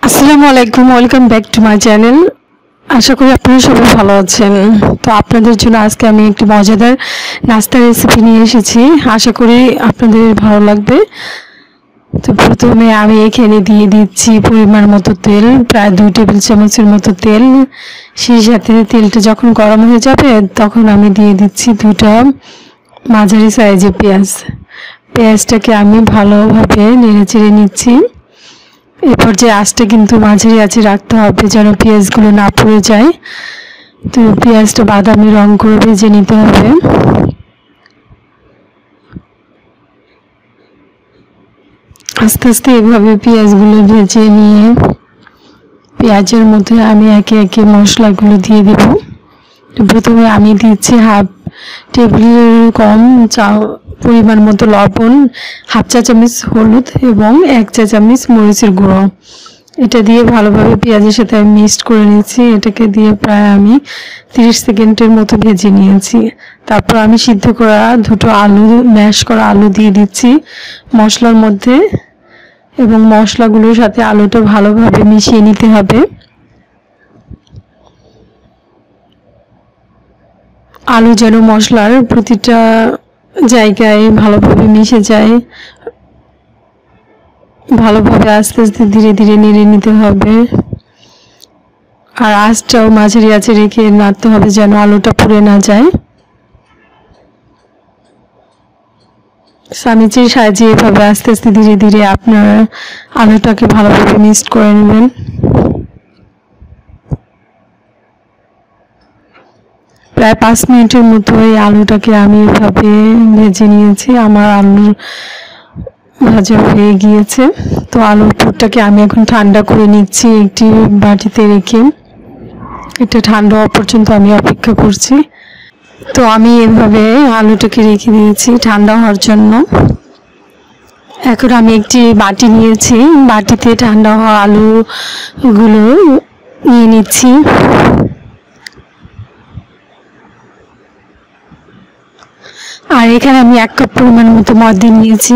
আসসালামু আলাইকুম, welcome back to my channel. আশা করি আপনারা সবাই ভালো আছেন। তো আপনাদের জন্য আজকে আমি একটি মজাদার নাস্তার রেসিপি নিয়ে এসেছি। আশা করি আপনাদের ভালো লাগবে। তো প্রথমে আমি এখানে দিয়ে দিচ্ছি পরিমাণ মতো তেল, প্রায় 2 টেবিল চামচের মতো তেল। সেই সাথে তেলটা যখন গরম হয়ে যাবে তখন আমি দিয়ে দিচ্ছি 2টা মাঝারি সাইজের পেঁয়াজটাকে আমি ভালোভাবে নেড়েচেড়ে নিচ্ছি। এরপর যে আঁচটা কিন্তু মাঝারি আঁচে রাখতে হবে যেন পেঁয়াজগুলো না পুড়ে যায়। তো পেঁয়াজটা বাদামি রং করে ভেজে নিতে হবে। আস্তে আস্তে এভাবে পেঁয়াজগুলো ভেজে নিয়ে পেঁয়াজের মধ্যে আমি একে একে মশলাগুলো দিয়ে দেব। প্রথমে আমি দিচ্ছি হাফ টেবিলের কম পরিমাণ মতো লবণ, হাফ চা চামচ হলুদ এবং 1 চা চামচ মরিচের গুঁড়ো। এটা দিয়ে ভালোভাবে পেঁয়াজের সাথে আমি মিক্সড করে নিয়েছি। এটাকে দিয়ে প্রায় আমি 30 সেকেন্ডের মতো ভেজে নিয়েছি। তারপর আমি সিদ্ধ করা 2টো আলু, ম্যাশ করা আলু দিয়ে দিচ্ছি মশলার মধ্যে এবং মশলাগুলোর সাথে আলুটা ভালোভাবে মিশিয়ে নিতে হবে। আলু যেন মশলার প্রতিটা জায়গায় ভালোভাবে মিশে যায়, ভালোভাবে আস্তে আস্তে ধীরে ধীরে নেড়ে নিতে হবে। আর আঁচটাও মাঝারি আঁচে রেখে নাড়তে হবে যেন আলুটা পুড়ে না যায়। চামিচের সাহায্যে এভাবে আস্তে আস্তে ধীরে ধীরে আপনার আলুটাকে ভালোভাবে মিক্সড করে নেবেন। প্রায় 5 মিনিটের মতো এই আলুটাকে আমি এভাবে ভেজে নিয়েছি। আমার আলুর ভাজা হয়ে গিয়েছে। তো আলুর পুরটাকে আমি এখন ঠান্ডা করে নিচ্ছি একটি বাটিতে রেখে। এটা ঠান্ডা হওয়া পর্যন্ত আমি অপেক্ষা করছি। তো আমি এভাবে আলুটাকে রেখে দিয়েছি ঠান্ডা হওয়ার জন্য। এখন আমি একটি বাটি নিয়েছি, বাটিতে ঠান্ডা হওয়া আলুগুলো নিয়ে নিচ্ছি। আর এখানে আমি 1 কাপ পরিমাণ মতো ময়দা নিয়েছি।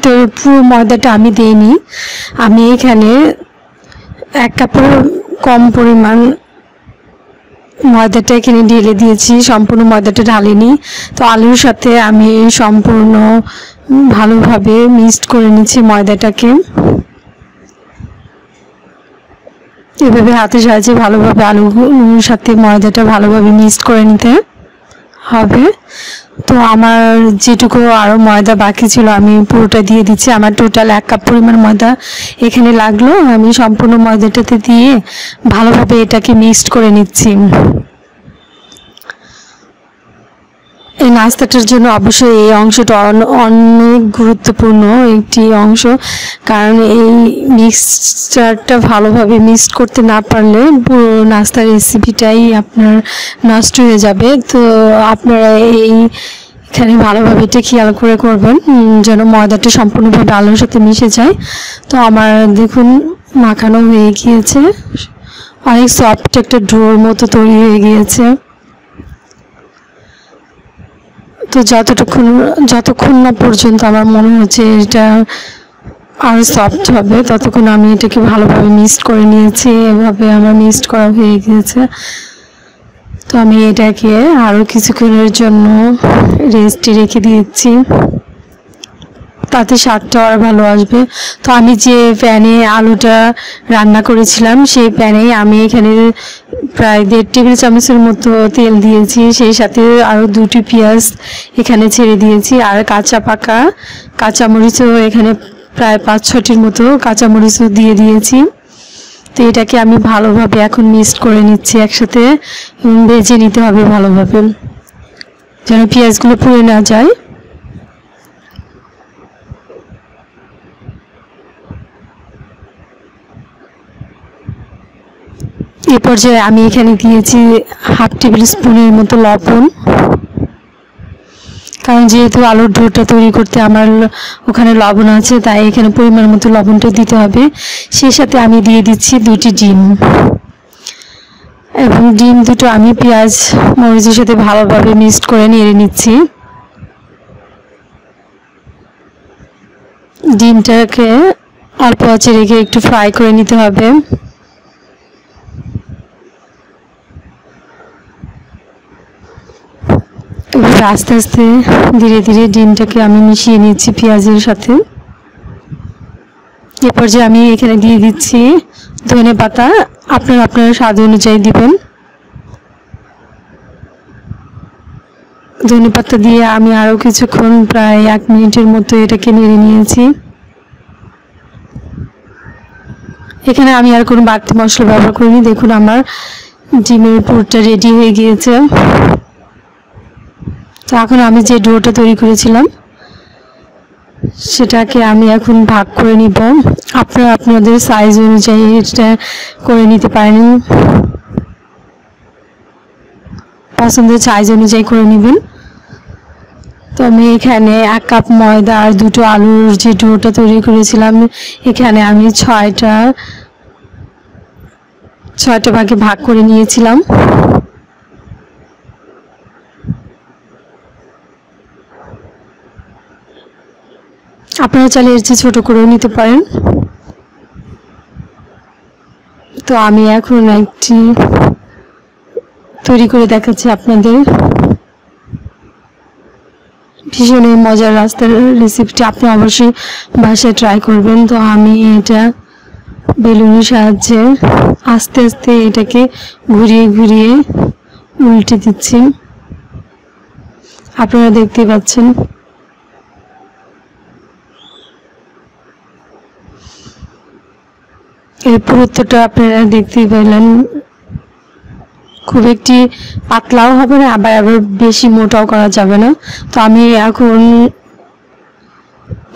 তো পুরো ময়দাটা আমি দিইনি, আমি এখানে 1 কাপের কম পরিমাণ ময়দাটা এখানে ঢেলে দিয়েছি, সম্পূর্ণ ময়দাটা ঢালিনি। তো আলুর সাথে আমি সম্পূর্ণ ভালোভাবে মিক্সড করে নিচ্ছি ময়দাটাকে। এভাবে হাতের সাহায্যে ভালোভাবে আলুর সাথে ময়দাটা ভালোভাবে মিক্সড করে নিতে হবে। তো আমার যেটুকু আরও ময়দা বাকি ছিল আমি পুরোটা দিয়ে দিচ্ছি। আমার টোটাল 1 কাপ পরিমাণ ময়দা এখানে লাগলো। আমি সম্পূর্ণ ময়দাটাতে দিয়ে ভালোভাবে এটাকে মিক্সড করে নিচ্ছি। এই নাস্তাটার জন্য অবশ্যই এই অংশটা অনেক গুরুত্বপূর্ণ একটি অংশ, কারণ এই মিক্সচারটা ভালোভাবে মিক্সড করতে না পারলে পুরো নাস্তার রেসিপিটাই আপনার নষ্ট হয়ে যাবে। তো আপনারা এখানে ভালোভাবে এটা খেয়াল করে করবেন যেন ময়দাটা সম্পূর্ণভাবে আলুর সাথে মিশে যায়। তো আমার দেখুন মাখানো হয়ে গিয়েছে, অনেক সফট একটা ডোর মতো তৈরি হয়ে গিয়েছে। তো যতক্ষণ না পর্যন্ত আমার মনে হচ্ছে এটা আরও সফট হবে ততক্ষণ আমি এটাকে ভালোভাবে মিক্সড করে নিয়েছি। এভাবে আমার মিক্সড করা হয়ে গিয়েছে। তো আমি এটাকে আরও কিছুক্ষণের জন্য রেস্টে রেখে দিয়েছি, তাতে স্বাদটা আর ভালো আসবে। তো আমি যে প্যানে আলুটা রান্না করেছিলাম সেই প্যানে আমি এখানে প্রায় 1.5 টেবিল চামচের মতো তেল দিয়েছি। সেই সাথে আরও 2টি পেঁয়াজ এখানে ছেড়ে দিয়েছি। আর কাঁচামরিচও এখানে প্রায় 5-6টির মতো কাঁচামরিচও দিয়ে দিয়েছি। তো এটাকে আমি ভালোভাবে এখন মিক্সড করে নিচ্ছি একসাথে এবং ভেজে নিতে হবে ভালোভাবে যেন পেঁয়াজগুলো পুড়ে না যায়। এ পর্যায়ে আমি এখানে দিয়েছি হাফ টেবিল স্পুনের মতো লবণ, কারণ যেহেতু আলুর ডোটা তৈরি করতে আমার ওখানে লবণ আছে তাই এখানে পরিমাণ মতো লবণটা দিতে হবে। সেই সাথে আমি দিয়ে দিচ্ছি 2টি ডিম এবং ডিম দুটো আমি পেঁয়াজ মরিচের সাথে ভালোভাবে মিক্সড করে নেড়ে নিচ্ছি। ডিমটাকে অল্প আঁচে রেখে একটু ফ্রাই করে নিতে হবে। এবার আস্তে আস্তে ধীরে ধীরে ডিমটাকে আমি মিশিয়ে নিচ্ছি পেঁয়াজের সাথে। এ পর্যায়ে আমি এখানে দিয়ে দিচ্ছি ধনেপাতা, আপনারা স্বাদ অনুযায়ী দিবেন। ধনেপাতা দিয়ে আমি আরো কিছুক্ষণ প্রায় 1 মিনিটের মতো এটাকে নেড়ে নিয়েছি। এখানে আমি আর কোনো বাড়তি মশলা ব্যবহার করিনি। দেখুন আমার ডিমের পুরটা রেডি হয়ে গিয়েছে। তো এখন আমি যে ডোটা তৈরি করেছিলাম সেটাকে আমি এখন ভাগ করে নিব। আপনারা আপনাদের সাইজ অনুযায়ী এটা করে নিতে পারেন, পছন্দের সাইজ অনুযায়ী করে নেবেন। তো আমি এখানে 1 কাপ ময়দা আর 2টো আলুর যে ডোটা তৈরি করেছিলাম এখানে আমি 6টা ভাগে ভাগ করে নিয়েছিলাম। আপনারা চাইলে এর চেয়ে ছোট করেও নিতে পারেন। তো আমি এখন একটি তৈরি করে দেখাচ্ছি আপনাদের। ভীষণ মজার রাস্তার রেসিপিটি আপনি অবশ্যই বাসায় ট্রাই করবেন। তো আমি এটা বেলুনের সাহায্যে আস্তে আস্তে এটাকে ঘুরিয়ে ঘুরিয়ে উল্টে দিচ্ছি, আপনারা দেখতে পাচ্ছেন। এই পুরুত্বটা আপনারা দেখতেই পেলেন, খুব একটি পাতলাও হবে না, আবার বেশি মোটাও করা যাবে না। তো আমি এখন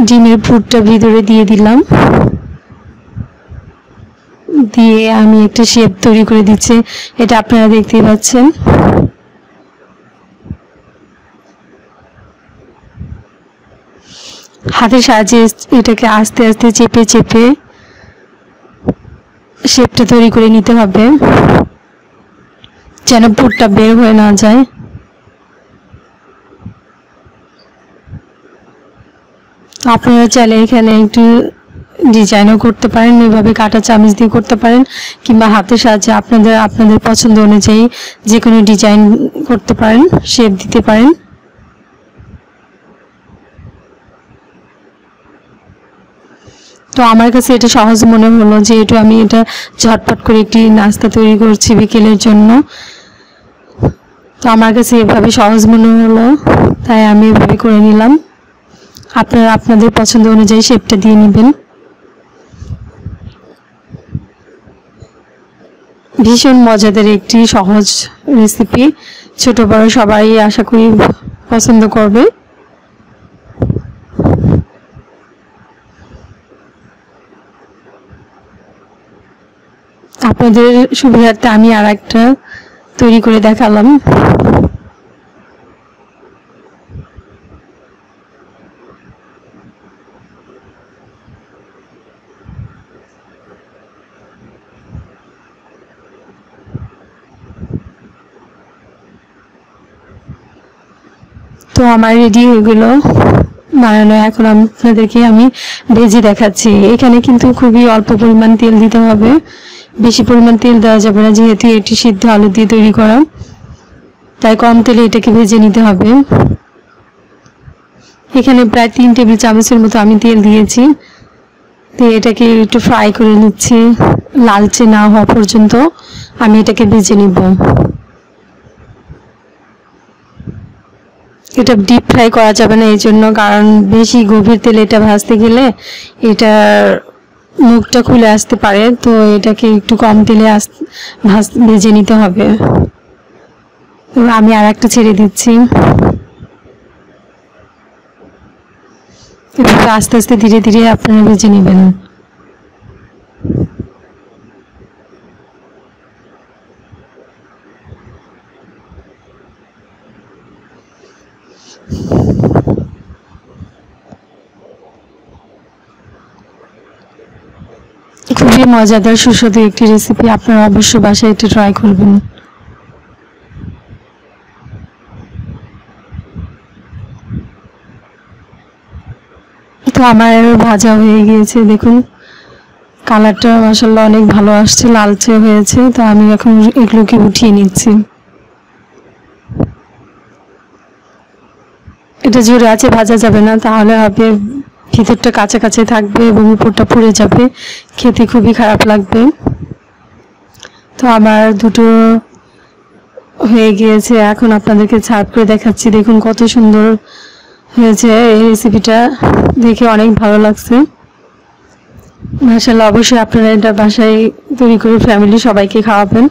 ডিমের পুরটা ভিতরে দিয়ে দিলাম, দিয়ে আমি একটা শেপ তৈরি করে দিচ্ছি, এটা আপনারা দেখতেই পাচ্ছেন। হাতের সাহায্যে এটাকে আস্তে আস্তে চেপে চেপে শেপটা তৈরি করে নিতে হবে যেন পুরটা বের হয়ে না যায়। আপনারা চাইলে এখানে একটু ডিজাইনও করতে পারেন, এভাবে কাঁটা চামচ দিয়ে করতে পারেন, কিংবা হাতের সাহায্যে আপনাদের পছন্দ অনুযায়ী যে কোনো ডিজাইন করতে পারেন, শেপ দিতে পারেন। তো আমার কাছে এটা সহজ মনে হলো, যেহেতু আমি এটা ঝটপট করে একটি নাস্তা তৈরি করছি বিকেলের জন্য। তো আমার কাছে এভাবে সহজ মনে হলো, তাই আমি এভাবে করে নিলাম। আপনারা আপনাদের পছন্দ অনুযায়ী শেপটা দিয়ে নেবেন। ভীষণ মজাদার একটি সহজ রেসিপি, ছোট বড় সবাই আশা করি পছন্দ করবে। আপনাদের সুবিধার্থে আমি আর একটা তৈরি করে দেখালাম। তো আমার রেডি হয়ে গেল বানানো। এখন আপনাদেরকে আমি ভেজে দেখাচ্ছি। এখানে কিন্তু খুবই অল্প পরিমাণ তেল দিতে হবে, বেশি পরিমাণ তেল দেওয়া যাবে না, যেহেতু এটি সিদ্ধ আলু দিয়ে তৈরি করা, তাই কম তেলে এটাকে ভেজে নিতে হবে। এখানে প্রায় 3 টেবিল চামচের মতো আমি তেল দিয়েছি, দিয়ে এটাকে একটু ফ্রাই করে নিচ্ছি, লালচে না হওয়া পর্যন্ত আমি এটাকে ভেজে নিব। এটা ডিপ ফ্রাই করা যাবে না এই জন্য, কারণ বেশি গভীর তেলে এটা ভাজতে গেলে এটার মুখটা খুলে আসতে পারে। তো এটাকে একটু কম তেলে ভেজে নিতে হবে। আমি আর একটা ছেড়ে দিচ্ছি। এভাবে আস্তে আস্তে ধীরে ধীরে আপনারা ভেজে নেবেন। খুবই মজাদার সুস্বাদু একটি রেসিপি, আপনারা অবশ্যই বাসায় এটা ট্রাই করবেন। তো আমার ভাজা হয়ে গিয়েছে, দেখুন কালারটা মাশাআল্লাহ অনেক ভালো আসছে, লালচে হয়েছে। তো আমি এখন এগুলোকে উঠিয়ে নিচ্ছি। এটা জোরে আছে ভাজা যাবে না, তাহলে হবে ভিতরটা কাঁচা কাঁচা থাকবে এবং উপরটা পুড়ে যাবে, খেতে খুবই খারাপ লাগবে। তো আমার দুটো হয়ে গিয়েছে, এখন আপনাদেরকে সার্ভ করে দেখাচ্ছি। দেখুন কত সুন্দর হয়েছে, এই রেসিপিটা দেখে অনেক ভালো লাগছে। মাশাআল্লাহ, অবশ্যই আপনারা এটা বাসায় তৈরি করে ফ্যামিলি সবাইকে খাওয়াবেন।